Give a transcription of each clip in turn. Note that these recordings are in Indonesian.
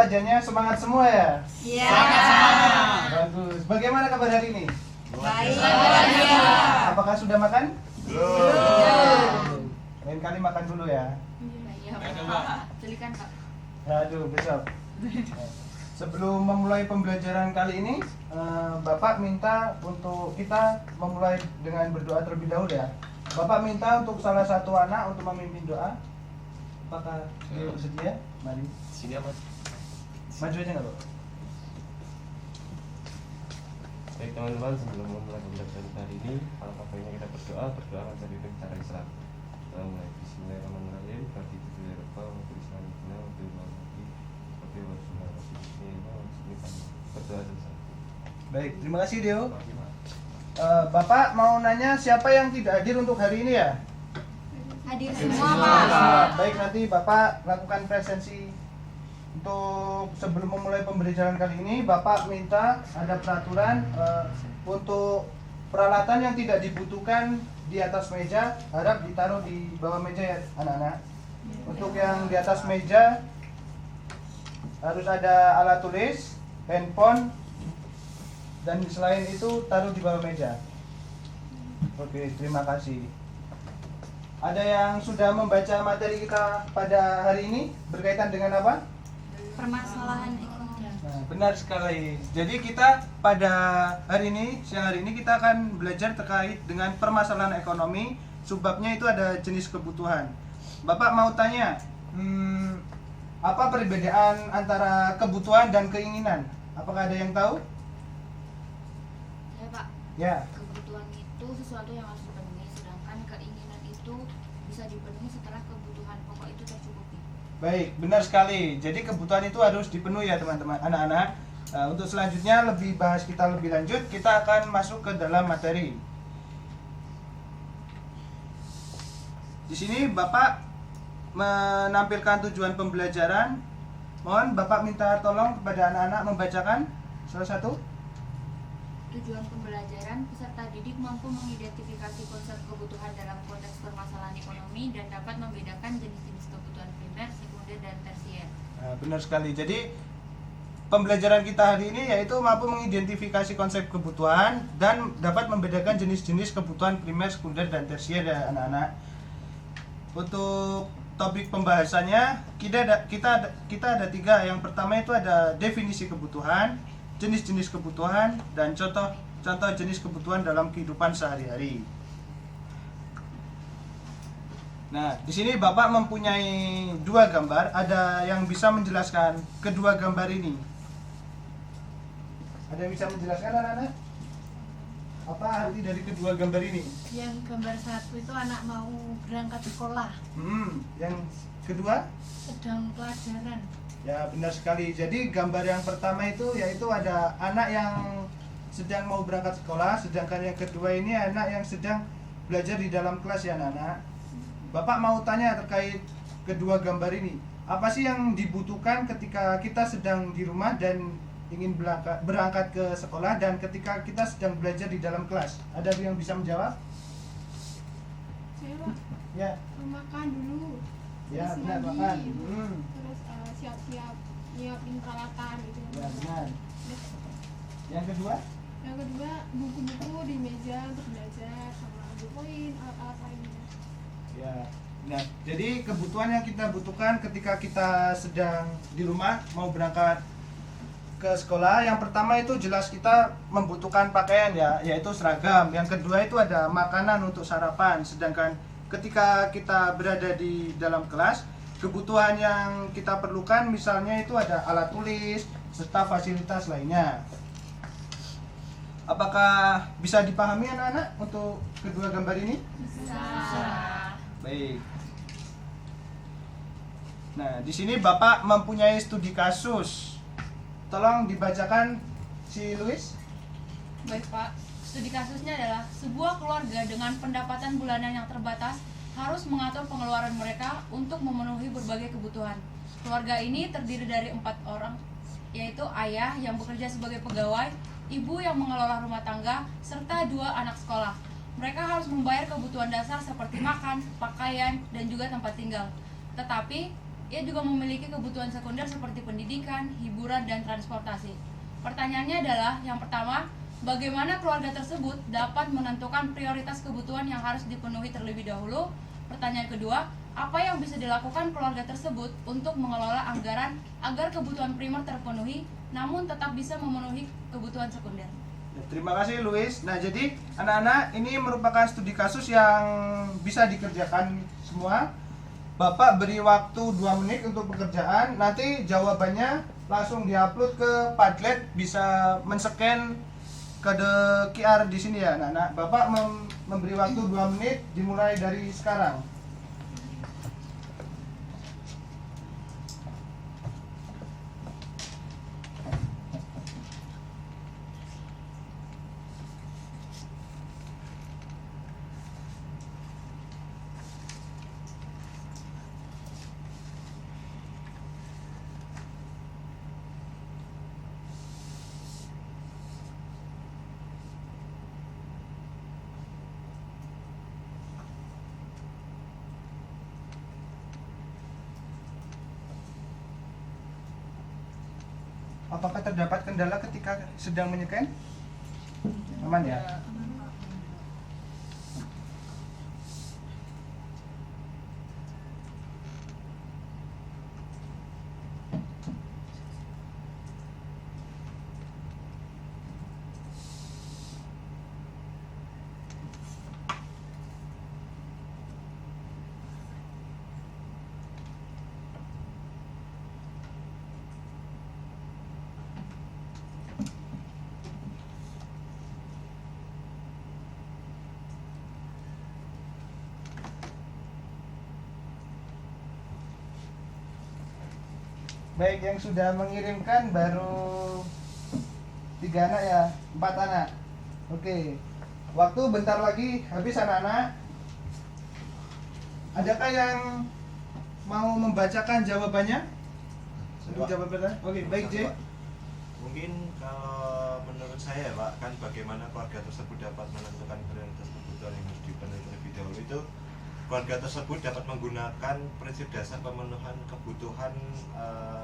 pelajarnya semangat semua ya? Iya. Semangat. Bagus. Bagaimana kabar hari ini? Baik. Apakah sudah makan? Belum. Lain kali makan dulu ya. Iya, Ayo, Pak. Pak. Silakan, Pak. Aduh, besok. Sebelum memulai pembelajaran kali ini, Bapak minta untuk kita memulai dengan berdoa terlebih dahulu ya. Bapak minta untuk salah satu anak untuk memimpin doa. Apakah dia bersedia? Mari. Sini Mas. Maju aja nggak, Pak? Baik teman-teman, sebelum memulai pembelajaran hari ini, alangkah baiknya kita berdoa akan jadi cara Islam. Kita mulai Bismillahirrahmanirrahim. Berdoa dulu. Baik, terima kasih Dio. Bapak mau nanya siapa yang tidak hadir untuk hari ini ya? Hadir semua, semua, Pak. Baik, nanti Bapak lakukan presensi. Untuk sebelum memulai pembelajaran kali ini, Bapak minta ada peraturan untuk peralatan yang tidak dibutuhkan di atas meja harap ditaruh di bawah meja ya anak-anak. Untuk yang di atas meja harus ada alat tulis, handphone, dan selain itu taruh di bawah meja. Oke, terima kasih. Ada yang sudah membaca materi kita pada hari ini berkaitan dengan apa? Permasalahan ekonomi. Nah, benar sekali. Jadi kita pada hari ini, siang hari ini kita akan belajar terkait dengan permasalahan ekonomi. Subbabnya itu ada jenis kebutuhan. Bapak mau tanya, apa perbedaan antara kebutuhan dan keinginan? Apakah ada yang tahu? Ya, Pak. Ya. Kebutuhan itu sesuatu yang harus dipenuhi, sedangkan keinginan itu bisa dipenuhi setelah kebutuhan pokok itu tercukupi. Baik, benar sekali. Jadi kebutuhan itu harus dipenuhi ya teman-teman, anak-anak. Untuk selanjutnya kita lebih lanjut, kita akan masuk ke dalam materi. Di sini Bapak menampilkan tujuan pembelajaran. Mohon Bapak minta tolong kepada anak-anak membacakan salah satu. Tujuan pembelajaran, peserta didik mampu mengidentifikasi konsep kebutuhan dalam konteks permasalahan ekonomi dan dapat membedakan jenis-jenis kebutuhan primer, sekunder, dan tersier. Nah, benar sekali. Jadi pembelajaran kita hari ini yaitu mampu mengidentifikasi konsep kebutuhan dan dapat membedakan jenis-jenis kebutuhan primer, sekunder, dan tersier ya anak-anak. Untuk topik pembahasannya kita ada tiga. Yang pertama itu ada definisi kebutuhan, jenis-jenis kebutuhan, dan contoh jenis kebutuhan dalam kehidupan sehari-hari. Nah, di sini Bapak mempunyai dua gambar. Ada yang bisa menjelaskan kedua gambar ini? Ada yang bisa menjelaskan anak-anak? Apa arti dari kedua gambar ini? Yang gambar satu itu anak mau berangkat sekolah, Yang kedua? sedang pelajaran. Ya, benar sekali. Jadi gambar yang pertama itu yaitu ada anak yang sedang mau berangkat sekolah, sedangkan yang kedua ini anak yang sedang belajar di dalam kelas ya anak-anak. Bapak mau tanya terkait kedua gambar ini. Apa sih yang dibutuhkan ketika kita sedang di rumah dan ingin berangkat ke sekolah dan ketika kita sedang belajar di dalam kelas? Ada yang bisa menjawab? Saya Pak, Ya, makan dulu, ya terus benar mandi, makan. terus siap-siap nyiapin peralatan gitu. Ya benar. Yang kedua? Yang kedua, buku-buku di meja untuk belajar sama bukuin alat-alat lainnya. Ya. Nah, jadi kebutuhan yang kita butuhkan ketika kita sedang di rumah mau berangkat ke sekolah, yang pertama itu jelas kita membutuhkan pakaian ya, yaitu seragam. Yang kedua itu ada makanan untuk sarapan. Sedangkan ketika kita berada di dalam kelas, kebutuhan yang kita perlukan misalnya itu ada alat tulis serta fasilitas lainnya. Apakah bisa dipahami anak-anak untuk kedua gambar ini? Bisa. Baik. Nah, di sini Bapak mempunyai studi kasus. Tolong dibacakan si Luis. Baik Pak, studi kasusnya adalah sebuah keluarga dengan pendapatan bulanan yang terbatas harus mengatur pengeluaran mereka untuk memenuhi berbagai kebutuhan. Keluarga ini terdiri dari 4 orang, yaitu ayah yang bekerja sebagai pegawai, ibu yang mengelola rumah tangga, serta 2 anak sekolah. Mereka harus membayar kebutuhan dasar seperti makan, pakaian, dan juga tempat tinggal. Tetapi Ia juga memiliki kebutuhan sekunder seperti pendidikan, hiburan, dan transportasi. Pertanyaannya adalah, yang pertama, bagaimana keluarga tersebut dapat menentukan prioritas kebutuhan yang harus dipenuhi terlebih dahulu? Pertanyaan kedua, apa yang bisa dilakukan keluarga tersebut untuk mengelola anggaran agar kebutuhan primer terpenuhi, namun tetap bisa memenuhi kebutuhan sekunder? Ya, terima kasih Luis. Nah, jadi anak-anak, ini merupakan studi kasus yang bisa dikerjakan semua. Bapak beri waktu 2 menit untuk pekerjaan. Nanti jawabannya langsung diupload ke Padlet, bisa men-scan kode QR di sini ya anak-anak. Bapak memberi waktu 2 menit dimulai dari sekarang. Apakah terdapat kendala ketika sedang menyekan? Aman ya? Baik, yang sudah mengirimkan baru 3 anak ya, 4 anak. Oke, waktu bentar lagi habis anak-anak. Adakah yang mau membacakan jawabannya? Untuk jawabannya? Oke, baik J. Mungkin kalau menurut saya Pak, kan bagaimana keluarga tersebut dapat menentukan prioritas kebutuhan yang harus dipenuhi terlebih dahulu itu keluarga tersebut dapat menggunakan prinsip dasar pemenuhan kebutuhan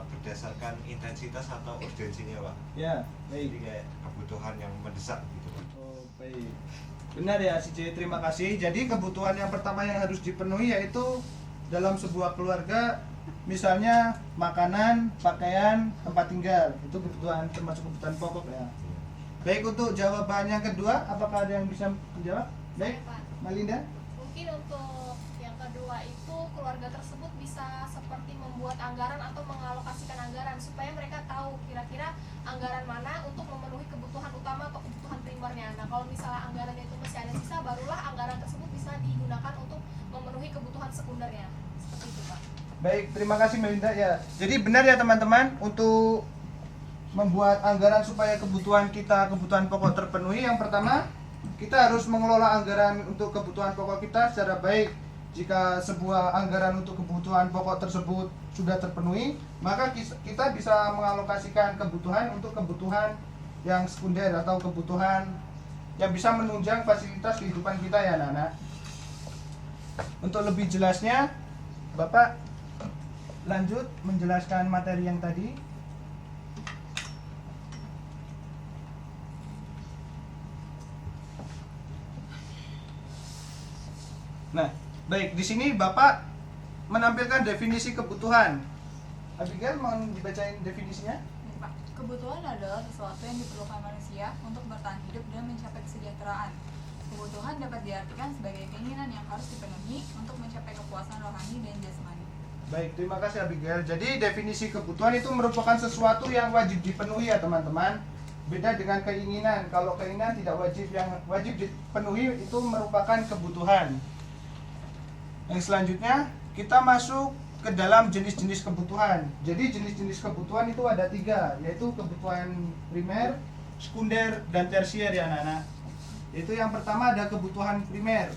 berdasarkan intensitas atau urgensinya Pak. Ya, baik. Jadi kayak kebutuhan yang mendesak gitu Pak. Oh, baik. Benar ya si J, terima kasih. Jadi kebutuhan yang pertama yang harus dipenuhi yaitu dalam sebuah keluarga, misalnya makanan, pakaian, tempat tinggal. Itu kebutuhan, termasuk kebutuhan pokok ya. Baik, untuk jawaban yang kedua, apakah ada yang bisa menjawab? Baik, Pak. Malinda. Mungkin untuk yang kedua itu keluarga tersebut bisa seperti membuat anggaran atau mengalokasikan anggaran supaya mereka tahu kira-kira anggaran mana untuk memenuhi kebutuhan utama atau kebutuhan primernya. Nah, kalau misalnya anggarannya itu masih ada sisa, barulah anggaran tersebut bisa digunakan untuk memenuhi kebutuhan sekundernya. Seperti itu, Pak. Baik, terima kasih Melinda ya. Jadi benar ya teman-teman, untuk membuat anggaran supaya kebutuhan kita, kebutuhan pokok terpenuhi, yang pertama kita harus mengelola anggaran untuk kebutuhan pokok kita secara baik. Jika sebuah anggaran untuk kebutuhan pokok tersebut sudah terpenuhi, maka kita bisa mengalokasikan kebutuhan untuk kebutuhan yang sekunder atau kebutuhan yang bisa menunjang fasilitas kehidupan kita ya anak-anak. Untuk lebih jelasnya, Bapak lanjut menjelaskan materi yang tadi. Nah, baik, di sini Bapak menampilkan definisi kebutuhan. Abigail mau dibacain definisinya? Pak, kebutuhan adalah sesuatu yang diperlukan manusia untuk bertahan hidup dan mencapai kesejahteraan. Kebutuhan dapat diartikan sebagai keinginan yang harus dipenuhi untuk mencapai kepuasan rohani dan jasmani. Baik, terima kasih Abigail. Jadi definisi kebutuhan itu merupakan sesuatu yang wajib dipenuhi ya teman-teman. Beda dengan keinginan. Kalau keinginan tidak wajib, yang wajib dipenuhi itu merupakan kebutuhan. Yang selanjutnya kita masuk ke dalam jenis-jenis kebutuhan. Jadi jenis-jenis kebutuhan itu ada 3, yaitu kebutuhan primer, sekunder, dan tersier ya anak-anak. Itu yang pertama ada kebutuhan primer.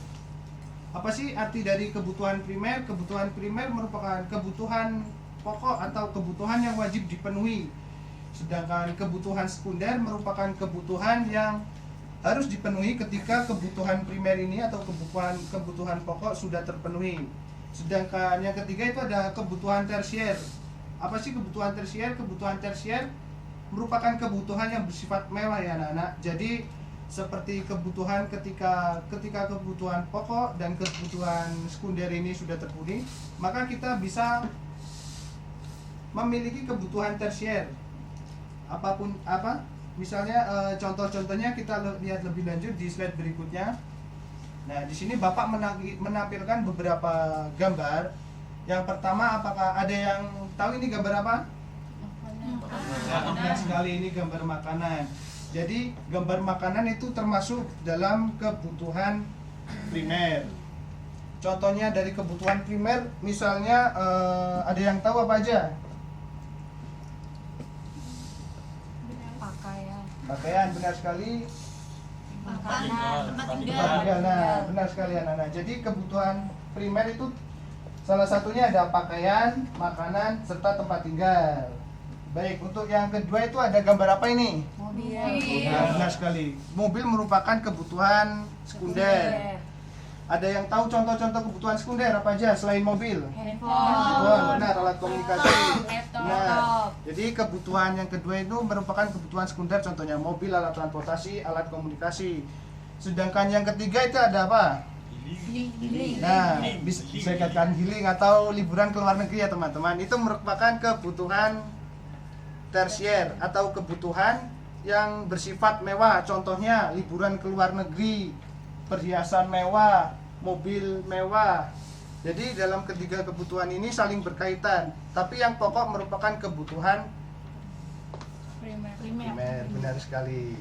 Apa sih arti dari kebutuhan primer? Kebutuhan primer merupakan kebutuhan pokok atau kebutuhan yang wajib dipenuhi. Sedangkan kebutuhan sekunder merupakan kebutuhan yang harus dipenuhi ketika kebutuhan primer ini atau kebutuhan pokok sudah terpenuhi. Sedangkan yang ketiga itu ada kebutuhan tersier. Apa sih kebutuhan tersier? Kebutuhan tersier merupakan kebutuhan yang bersifat mewah ya anak-anak. Jadi seperti kebutuhan ketika kebutuhan pokok dan kebutuhan sekunder ini sudah terpenuhi, maka kita bisa memiliki kebutuhan tersier. Apapun apa? Misalnya contoh-contohnya kita lihat lebih lanjut di slide berikutnya. Nah, di sini Bapak menampilkan beberapa gambar. Yang pertama, apakah ada yang tahu ini gambar apa? Benar sekali, ini gambar makanan. Jadi gambar makanan itu termasuk dalam kebutuhan primer. Contohnya dari kebutuhan primer, misalnya ada yang tahu apa aja? Pakaian, benar sekali. Makanan, tempat tinggal. Tempat tinggal, nah, benar sekali anak-anak. Jadi kebutuhan primer itu salah satunya ada pakaian, makanan, serta tempat tinggal. Baik, untuk yang kedua itu ada gambar apa ini? Mobil. Nah, benar sekali. Mobil merupakan kebutuhan sekunder. Ada yang tahu contoh-contoh kebutuhan sekunder apa aja selain mobil? Handphone. Benar, alat komunikasi. Laptop. Nah, jadi kebutuhan yang kedua itu merupakan kebutuhan sekunder, contohnya mobil, alat transportasi, alat komunikasi. Sedangkan yang ketiga itu ada apa? Nah, bisa dikatakan healing atau liburan ke luar negeri ya teman-teman. Itu merupakan kebutuhan tersier atau kebutuhan yang bersifat mewah. Contohnya liburan ke luar negeri, perhiasan mewah, mobil mewah. Jadi dalam ketiga kebutuhan ini saling berkaitan. Tapi yang pokok merupakan kebutuhan primer. Benar sekali.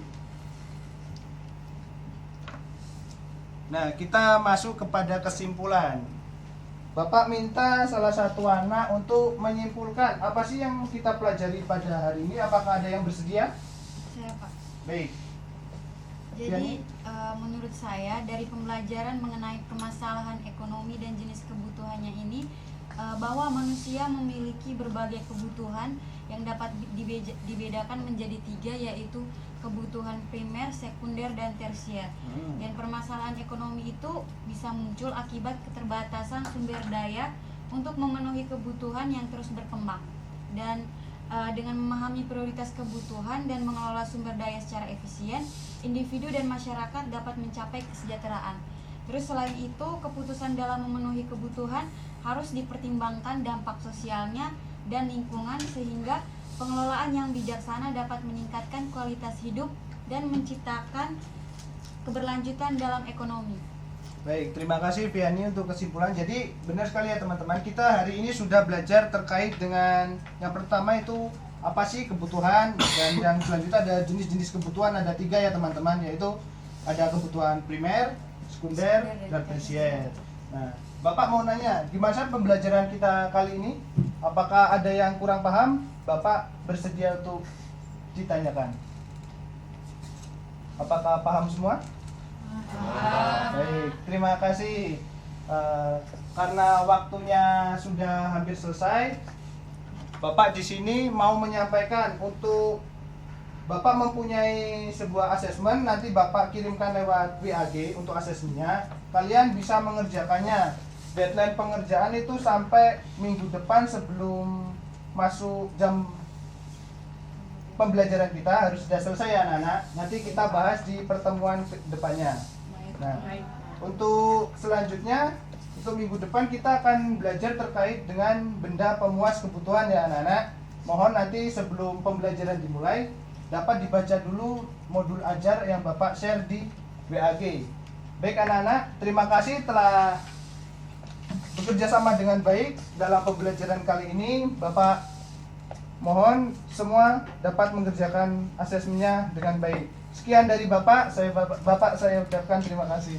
Nah, kita masuk kepada kesimpulan. Bapak minta salah satu anak untuk menyimpulkan apa sih yang kita pelajari pada hari ini. Apakah ada yang bersedia? Saya, Pak. Baik. Jadi menurut saya dari pembelajaran mengenai permasalahan ekonomi dan jenis kebutuhannya ini, bahwa manusia memiliki berbagai kebutuhan yang dapat dibedakan menjadi 3, yaitu kebutuhan primer, sekunder, dan tersier. Dan permasalahan ekonomi itu bisa muncul akibat keterbatasan sumber daya untuk memenuhi kebutuhan yang terus berkembang. Dan dengan memahami prioritas kebutuhan dan mengelola sumber daya secara efisien, individu dan masyarakat dapat mencapai kesejahteraan. Terus selain itu, keputusan dalam memenuhi kebutuhan harus dipertimbangkan dampak sosialnya dan lingkungan, sehingga pengelolaan yang bijaksana dapat meningkatkan kualitas hidup dan menciptakan keberlanjutan dalam ekonomi. Baik, terima kasih Viani untuk kesimpulan. Jadi benar sekali ya teman-teman, kita hari ini sudah belajar terkait dengan yang pertama itu apa sih kebutuhan, dan yang selanjutnya ada jenis-jenis kebutuhan, ada 3 ya teman-teman, yaitu ada kebutuhan primer, sekunder, dan tersier. Nah, Bapak mau nanya, gimana pembelajaran kita kali ini? Apakah ada yang kurang paham? Bapak bersedia untuk ditanyakan. Apakah paham semua? Baik, terima kasih. Karena waktunya sudah hampir selesai, Bapak di sini mau menyampaikan untuk Bapak mempunyai sebuah asesmen, nanti Bapak kirimkan lewat WAG untuk asesmennya. Kalian bisa mengerjakannya. Deadline pengerjaan itu sampai minggu depan sebelum masuk jam pembelajaran kita harus sudah selesai ya anak-anak. Nanti kita bahas di pertemuan depannya. Nah, untuk selanjutnya, untuk minggu depan kita akan belajar terkait dengan benda pemuas kebutuhan ya anak-anak. Mohon nanti sebelum pembelajaran dimulai dapat dibaca dulu modul ajar yang Bapak share di WAG. Baik anak-anak, terima kasih telah bekerja sama dengan baik dalam pembelajaran kali ini. Bapak mohon semua dapat mengerjakan asesmennya dengan baik. Sekian dari Bapak saya ucapkan terima kasih.